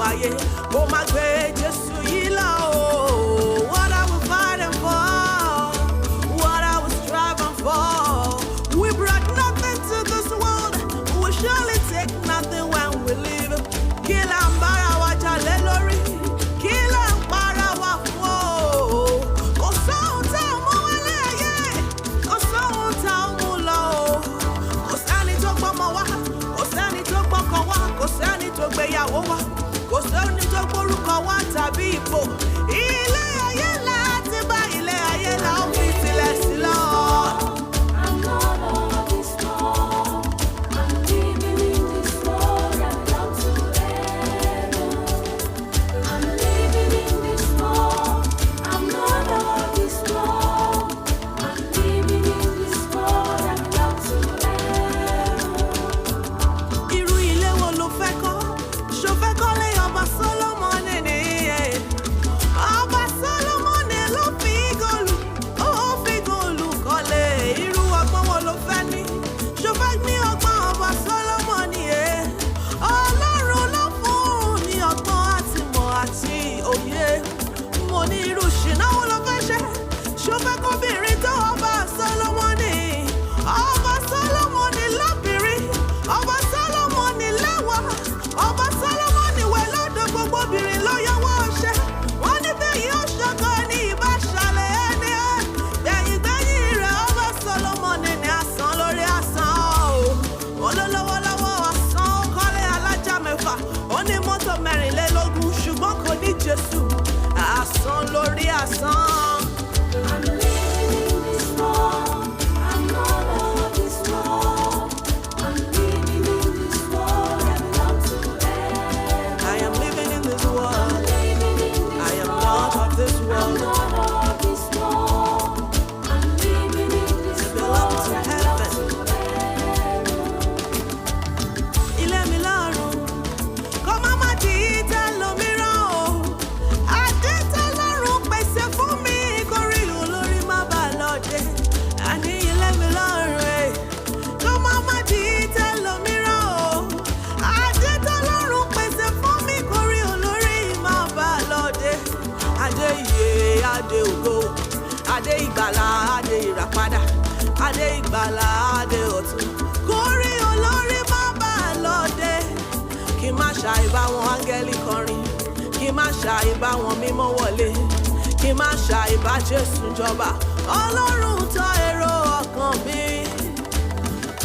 ayé. Kó má gbé Jésù yìí lọ o. What I was fighting for, what I was striving for. We brought nothing to this world. We surely take nothing when we leave. Kill and bara wa jale lórí. Kill and para wa fún o. Kò sóhun tá a mú wálé ayé. Kò sóhun tá a mú lọ o. Kò sẹ́ni tó gbọ́mọ wá. Kò sẹ́ni tó gbọ́kọ wá. Kò sẹ́ni tó gbéyàwó wá. Kò sẹ́ni tó gbórúkọ wá tàbí ipò. Ilé ayé la ti bá ilé ayé la ó fi tilẹ̀ sí lọ. I'm not of this world. I'm living in this world. I belong to heaven. I'm living in this world. I'm not of this world. I'm living in this world. I belong to heaven. Irú ilé wo lo fẹ́ kọ́? Ṣo fẹ́ kọ́lé ọba Sólómọ́nì ni? Ọba Sólómọ́nì ló fi góòlù, ó fi góòlù kọ́lé. Irú ọgbọ́n wo lo fẹ́ ní? Ṣo fẹ́ ní ọgbọ́n ọba Sólómọ́nì? Ọlọ́run ló fún ní ọgbọ́n àti ìmọ̀ àti òye. Mo ní irú ṣìnà wo lo fẹ́ ṣe? Ṣo fẹ́ kóbìnrin tó ọba Sólómọ́nì? Ọba Sólómọ́nì lóbìnrin, ọba Sólómọ́nì lẹ́wà, ọba Sólómọ́nì wẹ̀ lọ́dọ̀ gbogbo obìnrin ló yọwọ́ ọṣẹ. Wọ́n ní bẹ́yìn ó ṣọkọ ní ìbáṣalẹ̀ ẹni ẹ̀. Gbẹ̀yìngbẹ̀yìn rẹ̀ ọba Sólómọ́nì ní asán lórí asán o. Olólówó lọ́wọ́ asán, ó kọ́lé alájà mẹ́fà, ó ní mọ́tò mẹ́rìnlélógún, ṣùgbọ́n kò ní Jésù. Asán lórí asán. I'm living in this world. I'm not of this world. I'm living in this world. I belong to heaven. I am living in this I'm world. living in this I am world. not of this I'm world. not of this world. I'm living in this I belong world. to I belong heaven. to heaven. Ilé mi lọ́run, kó má má di tẹlòmíràn o. Adé tọ́lọ́run pèsè fún mi, kórí olórí má bàa lọ́dẹ. Àní ilé mi lọ́run, kó má má di tẹlòmíràn o. Adé tọ́lọ́run pèsè fún mi, kórí olórí má bàa lọ́dẹ. Adé ìyè, adé ògo, adé ìgbàlà, adé ìràpadà, adé ìgbàlà, adé ọ̀tun. Kórí olórí má bàa lọ́dẹ. Kí n má ṣàìbá wọn áńgẹ́lì kọrin, kí n má ṣàìbá wọn mímọ́ wọlé, kí n má ṣàìbá Jésù jọba. Ọlọ́run tọ́ èrò ọkàn mi.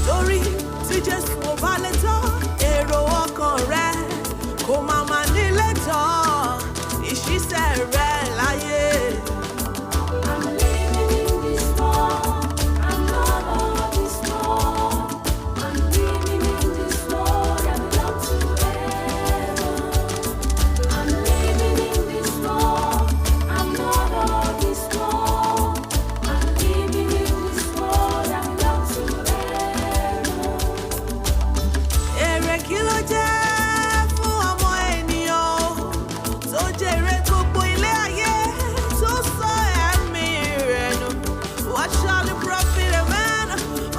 Torí tí Jésù ò bá lè tọ́ èrò ọkàn rẹ, kò má má nílé tọ́ ìṣiṣẹ́ rẹ láyé. I'm living in this world. I'm not of this world. I'm living in this world. I belong to heaven. I'm living in this world. I'm not of this world. I'm living in this world. I belong to heaven. Èrè kí ló jẹ́ fún ọmọ ènìyàn tó jèrè gbogbo ilé ayé tó sọ ẹ̀mí rẹ̀ nù? What shall it profit a man?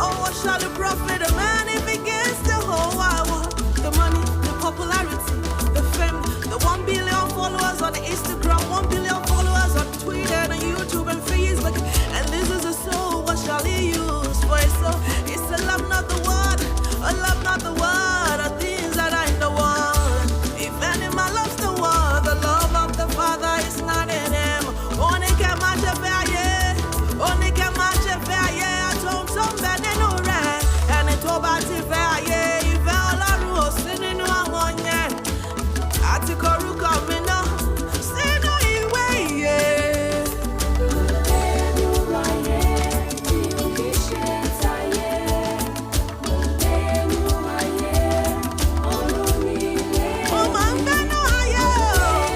Oh, what shall it profit a man if he gains the whole wide world? The money, the popularity, the fame, the 1 billion followers on Instagram, 1 billion followers on Twitter and YouTube and Facebook. And this is a soul, what shall he use for his soul? It's a love, not the word, a love, not the word, are things that are in the world. If any man loves the world, the love of the Father is not in him. Only can match a fair, only can match a fair, I told some bad in red, and it over to fair, if all are rules, sitting on one yet. I took a rook of me now, say no, yeah. Oh, man, no, I am.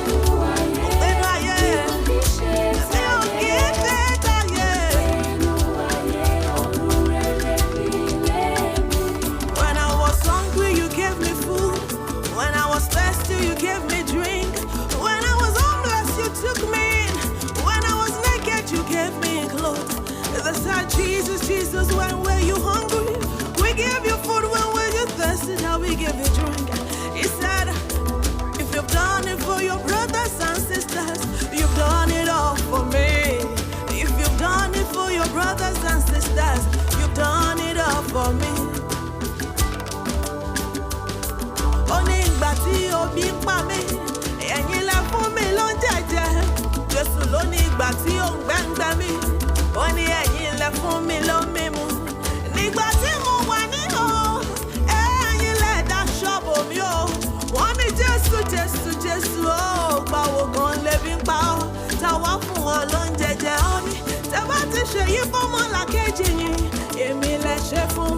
When I was hungry, you gave me food. When I was thirsty, you gave me drink. When I was homeless, you took me in. When I was naked, you gave me clothes. They said, Jesus, Jesus, when were you hungry? We gave you food. When were you thirsty? Now we give you drink. He said, if you've done and sisters, you've done it all for me. Ó ní ìgbà tí obi ń pa mí, ẹ̀yin lẹ fún mi lóúnjẹ jẹ. Jésù ló ní ìgbà tí ó ń gbẹ́ngbẹ́ mi, ó ní ẹ̀yin lẹ fún mi lómi mu. Nígbà tí mo wà nínú, ẹ̀yin lẹ daṣọ bò mí o. Wọ́n ní Jésù, Jésù, Jésù, ó gbàwó gan lebi ń pa ọ́. Táwa fún ọ lóúnjẹ jẹ, ó ní tẹ́ bá ti ṣe yí fọ́mọlàkejì yín, èmi lẹ ṣe fún.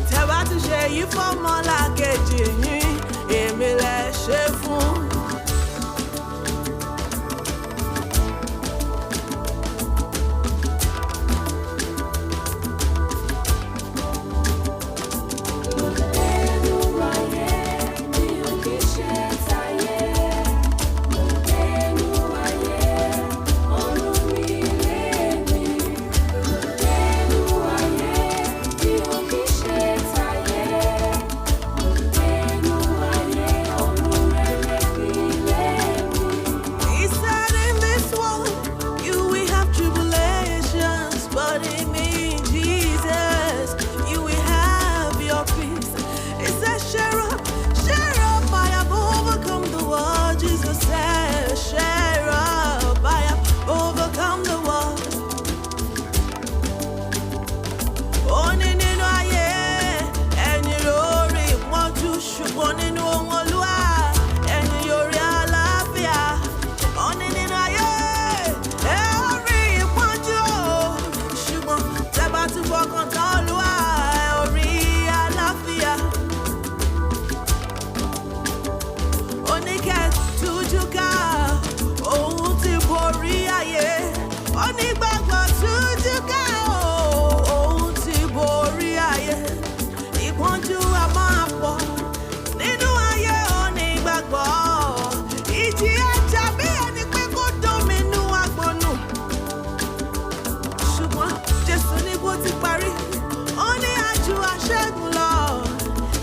Tẹ́ bá ti ṣe yí fọ́mọlàkejì yín, èmi lẹ ṣe fún.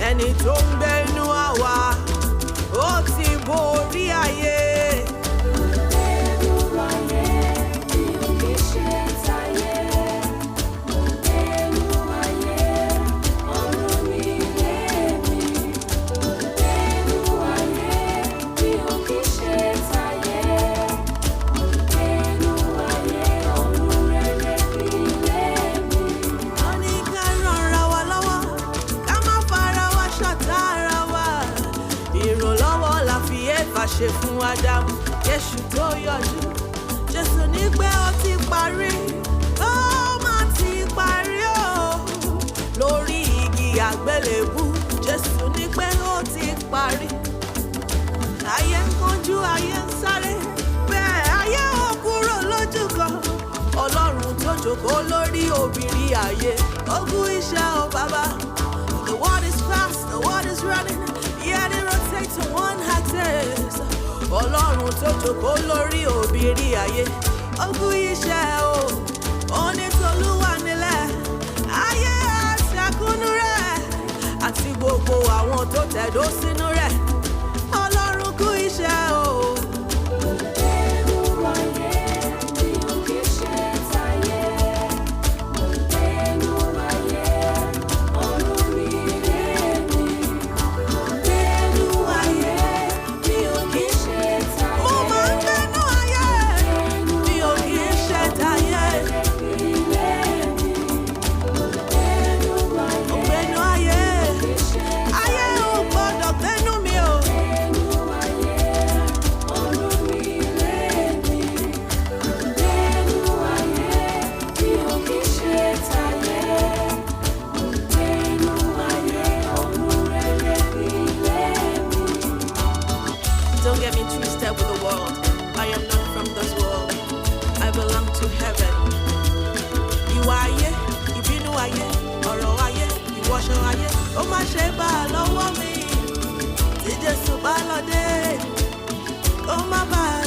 Ẹni tó ń gbénú àwa, ó ti borí ayé. Ṣe fún Ádámù, Jésù tó yọjú. Jésù ní pé ó ti parí, ó máa ti parí o. Lórí igi àgbélébú, Jésù ní pé ó ti parí. Ayé ń kánjú, ayé ń sáré, bẹ́ẹ̀ ayé ò kúrò lójú kan. Ọlọ́run tó jókòó lórí òbírí ayé, ó kú iṣẹ́ o bàbá. The world is fast, the world is running, yet it rotates on one axis. Ọlọ́run tó jókòó lórí òbírí ayé, ó kú iṣẹ́ o. Ó ní t'Olúwa nílẹ̀, ayé àti àkúnú rẹ̀, àti gbogbo àwọn tó tẹ̀dó sínú rẹ̀. Ọlọ́run kú iṣẹ́ o. Don't get me twisted with the world. I am not from this world. I belong to heaven. Ìwà ayé, ìbínú ayé, ọ̀rọ̀ ayé, ìwọṣọ ayé, ó má ṣe bá a lọ́wọ́ mi. Tí Jésù bá lọ dé, kó má bá a